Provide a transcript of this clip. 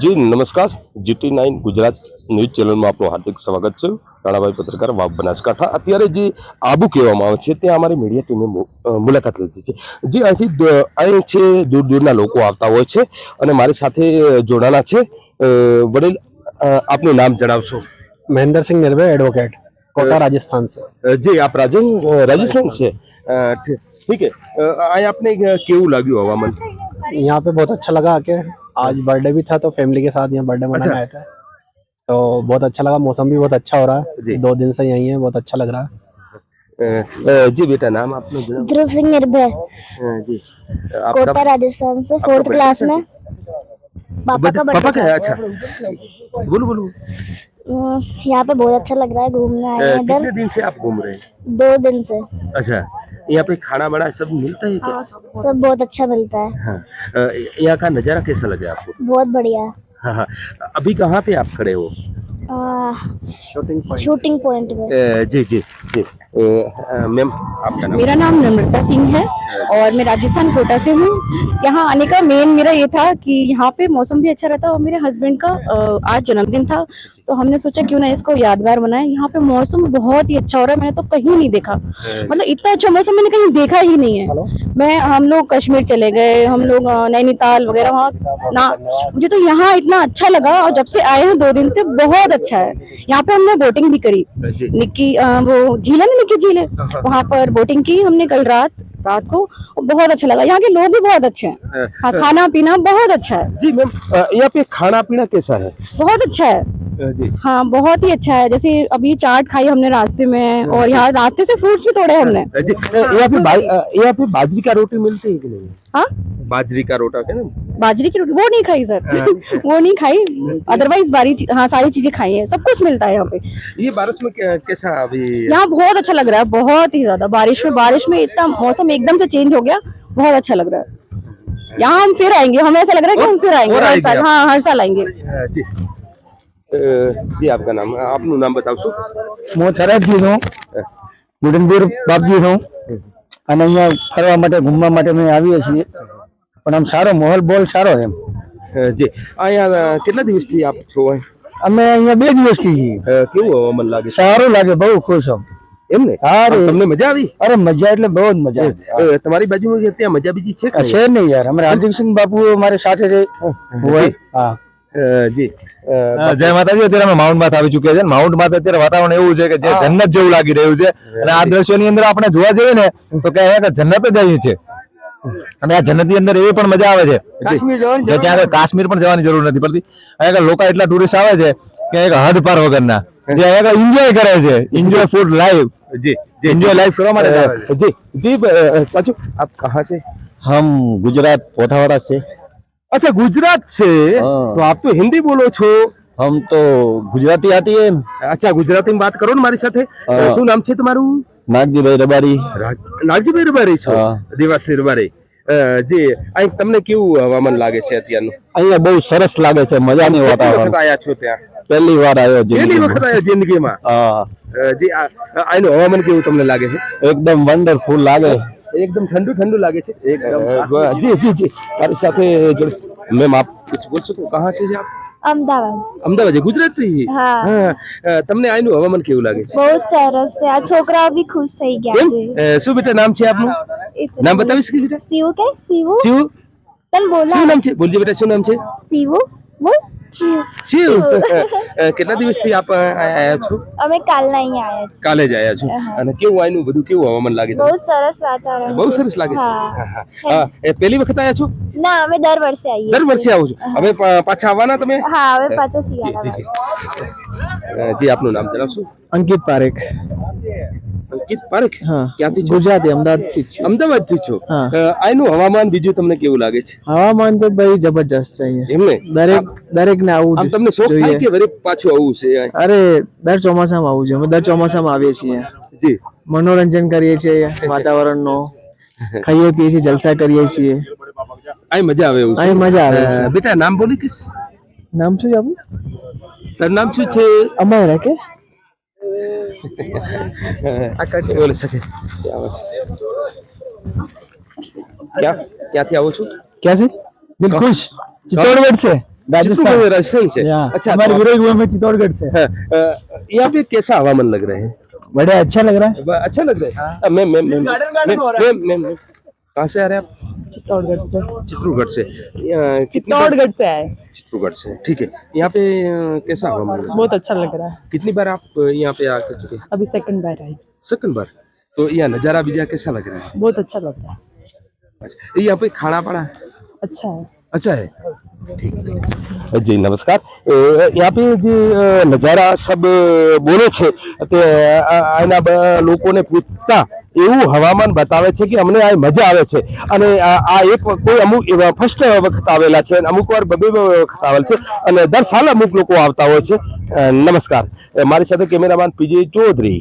જી નમસ્કાર, GT9 Gujarat news ચેનલમાં આપનું હાર્દિક સ્વાગત છે. રાણાભાઈ પત્રકાર, વાવ, બનાસકાંઠા. અત્યારે જે આબુ કહેવામાં આવે છે ત્યાં અમારી મીડિયા ટીમે મુલાકાત લીધી છે. જે અહીં છે દૂર દૂરના લોકો આવતા હોય છે અને મારી સાથે જોડાના છે વડીલ. આપનું નામ જણાવશો? महेंद्र सिंह निर्भय, एडवोकेट, कोटा राजस्थान से। जी आप राजस्थान से? ठीक है. અહીં આપને કેવું લાગ્યું હવામાન? यहाँ पे बहुत अच्छा लगा आके। आज बर्थडे भी था तो फैमिली के साथ यहाँ बर्थडे मनाने आए थे, तो बहुत अच्छा लगा। मौसम भी बहुत अच्छा हो रहा है, 2 दिन से यहीं है, बहुत अच्छा लग रहा है। जी बेटा, नाम आपने? ध्रुव सिंह निर्भय, जी कोटा राजस्थान से, 4th क्लास में। पापा का पापा बर्थडे का है? अच्छा, बोलो बोलो। यहाँ पे बहुत अच्छा लग रहा है, घूमने आए हैं इधर। कितने दिन से आप घूम रहे हैं? 2 दिन से। अच्छा, यहाँ पे खाना बना सब मिलता है क्या? सब बहुत अच्छा मिलता है। हाँ. यहाँ का नज़ारा कैसा लगे आपको? बहुत बढ़िया। हाँ हाँ. अभी कहाँ पे आप खड़े हो? शूटिंग पॉइंट में। जी जी जी. मैम, आपका नाम? मेरा नाम नम्रता सिंह है और मैं राजस्थान कोटा से हूँ। यहाँ आने का मेन मेरा ये था कि यहाँ पे मौसम भी अच्छा रहता है और मेरे हस्बैंड का आज जन्मदिन था, तो हमने सोचा क्यों ना इसको यादगार बनाएं। यहाँ पे मौसम बहुत ही अच्छा हो रहा है, मैंने तो कहीं नहीं देखा, मतलब इतना अच्छा मौसम मैंने कहीं देखा ही नहीं है। हम लोग कश्मीर चले गए, हम लोग नैनीताल वगैरह, वहाँ ना मुझे तो यहाँ इतना अच्छा लगा। और जब से आए हैं 2 दिन से बहुत अच्छा है। यहाँ पे हमने बोटिंग भी करी, निक्की वो झील है ना, निक्की झील है, वहाँ पर बोटिंग की हमने कल रात को, बहुत अच्छा लगा। यहाँ के लोग भी बहुत अच्छे हैं। हाँ, खाना पीना बहुत अच्छा है। जी मैम, यहाँ पे खाना पीना कैसा है? बहुत अच्छा है जी. हाँ, बहुत ही अच्छा है। जैसे अभी चाट खाई हमने रास्ते में, और यहाँ रास्ते से फ्रूट्स भी तोड़े हमने। जी. यहाँ पे बाजरी का रोटी मिलती है कि नहीं? हाँ, बाजरी का रोटा है ना? बाजरी की रोटी वो नहीं खाई सर, वो नहीं खाई। अदरवाइज हाँ, सारी चीजें खाई है, सब कुछ मिलता है यहाँ पे। ये बारिश में कैसा अभी? यहाँ बहुत अच्छा लग रहा है, बहुत ही ज्यादा। बारिश में इतना मौसम एकदम से चेंज हो गया, बहुत अच्छा लग रहा है। यहाँ हम फिर आएंगे, हमें ऐसा लग रहा है कि हम फिर आएंगे हर साल। हाँ, हर साल आएंगे। जी. जी आपका नाम? आपનું નામ બતાવશો? હું થરાદથી છું, ગુડનપુર બાપજી છું, અને અહીંયા ફરવા માટે ઘૂમવા માટે અમે આવીએ છીએ, પણ આમ સારો માહોલ બોલ સારો એમ. જી. અહીંયા કેટલા દિવસથી આપ છો? અમે અહીંયા 2 દિવસથી છીએ. કેવું હવામાન લાગે? સારું લાગે, બહુ ખુશ છું. એમ ને? અરે તમને મજા આવી? અરે મજા એટલે બહુ જ મજા આવી. તમારી બાજુમાં ત્યાં મજા બીજી છે? છે નહીં યાર, અમારે હાર્દિક સિંહ બાપુ અમારે સાથે છે. હા જી. જય માતાજી. અત્યારે અમે માઉન્ટ માથે આવી ચુક્યા છે. માઉન્ટ માથે અત્યારે વાતાવરણ એવું છે કે જે જન્નત જેવું લાગી રહ્યું છે, અને આ દ્રશ્યોની અંદર આપણે જોવા જઈએ ને તો કે જન્નત જ આવી છે. અને આ જન્નત ની અંદર એવી પણ મજા આવે છે કે ત્યાં કાશ્મીર પણ જવાની જરૂર નથી પડતી. અહીંયા લોકો એટલા ટુરિસ્ટ આવે છે કે હદ પાર વગરના, જે અહીંયા એન્જોય કરે છે, એન્જોય ફૂડ લાઈવ. जी. एंजॉय लाइफ કરવા માટે जी जी. चाचू, आप कहाँ से? हम गुजरात पोठावाड़ा से। अच्छा, गुजरात से? तो आप तो हिंदी बोलो छो? हम तो गुजराती आती है। अच्छा, गुजराती में बात करो ना मारी साथे. શું નામ છે તમારું? નાગજીભાઈ રબારી. નાગજીભાઈ રબારી છો? દિવાસી રબારી. જી. અહીં તમને કેવું હવામાન લાગે છે અત્યારનું? અહીંયા બહુ સરસ લાગે છે, મજાની વાતાવરણ. આયા છો ત્યાં? પહેલી વાર આવ્યો પહેલી વખત આયા જિંદગીમાં? જી. અહીંનું હવામાન કેવું તમને લાગે છે? એકદમ વન્ડરફુલ લાગે, एकदम ठंडू ठंडू लागे छे एकदम. जी जी जी. મારી સાથે મેમ, આપ कुछ बोल सको? कहाँ से आप? અમદાવાદ. અમદાવાદ ગુજરાતી? હા. તમને આનું હવામાન કેવું લાગે છે? बहुत सरस છે, આ છોકરાઓ भी खुश થઈ ગયા છે. શું બેટા નામ છે આપનું? નામ બતાવીશ કે બેટા? શિવ કે શિવ? શિવ? તને બોલા? શું નામ છે? બોલજે બેટા, શું નામ છે? શિવ બોલ. શિવ. કેટલા દિવસથી આપ આયા છો? અમે કાલના અહીંયા આયા છીએ. કાલે જ આયા છો. અને કેવું આનું બધું કેવું હવામાન લાગે તમને? બહુ સરસ વાતાવરણ. બહુ સરસ લાગે છે. હા. પહેલી વખત આયા છો? ના, અમે દર વર્ષે આવીએ. દર વર્ષે આવો છો? હવે પાછા આવવાના તમે? હા, હવે પાછો જી શિયાળા. જી. જી આપનું નામ જણાવશો? અંકિત પારેખ. અંકિત પારેખ. હા. ક્યાંથી છો? ગુજરાતી, અમદાવાદથી જ છે. અમદાવાદથી છો? હા. આનું હવામાન બીજું તમને કેવું લાગે છે? હવામાન તો ભાઈ જબરજસ્ત છે અહીંયા. એમને દરેક ને આવું આમ તમને શોખ થાય કે વળી પાછું આવું છે? અરે દર ચોમાસામાં આવું છે. અમે દર ચોમાસામાં આવીએ છીએ, જી. મનોરંજન કરીએ છીએ વાતાવરણનો, ખાઈએ પીએ છીએ, જલસા કરીએ છીએ. અહીં મજા આવે એવું છે? અહીં મજા આવે છે. બેટા નામ બોલી કિસ? નામ શું છે આપણું? તારું નામ શું છે? અમારા કે બોલી શકે? ક્યાંથી આવો છો? ક્યાં છે? દિલખુશ, ચિત્તોડગઢ से। राजस्थान राजस्थान से। यहाँ अच्छा हमारे तो विरोध हुए में चित्तौड़गढ़ से हाँ, यहाँ पे कैसा हवामान लग रहा है? बढ़िया अच्छा लग रहा है। अच्छा लग रहा है। मैम कहाँ से आ रहे हैं आप? चित्तौड़गढ़ से। चित्तौड़गढ़ से। चित्तौड़गढ़ से आए। चित्तौड़गढ़ से, ठीक है। यहाँ पे कैसा हवामान लग रहा है? बहुत अच्छा लग रहा है। कितनी बार आप यहाँ पे आकर चुके? अभी सेकंड बार आई। सेकंड बार। तो यहाँ नज़ारा भी कैसा लग रहा है? बहुत अच्छा लग रहा है। अच्छा, यहाँ पे खाना पड़ा अच्छा है। अच्छा है। જી નમસ્કાર यहाँ पे જે નજારા सब બોલે છે તે આના લોકોને પૂછતા એવું હવામાન બતાવે છે કે અમને આ મજા આવે છે અને આ એક કોઈ અમુક ફર્સ્ટ વખત આવેલા છે અને અમુક વાર બે વખત આવેલ છે અને દર સાલ અમુક લોકો આવતા હોય છે નમસ્કાર મારી સાથે કેમેરામેન પીજે ચૌધરી।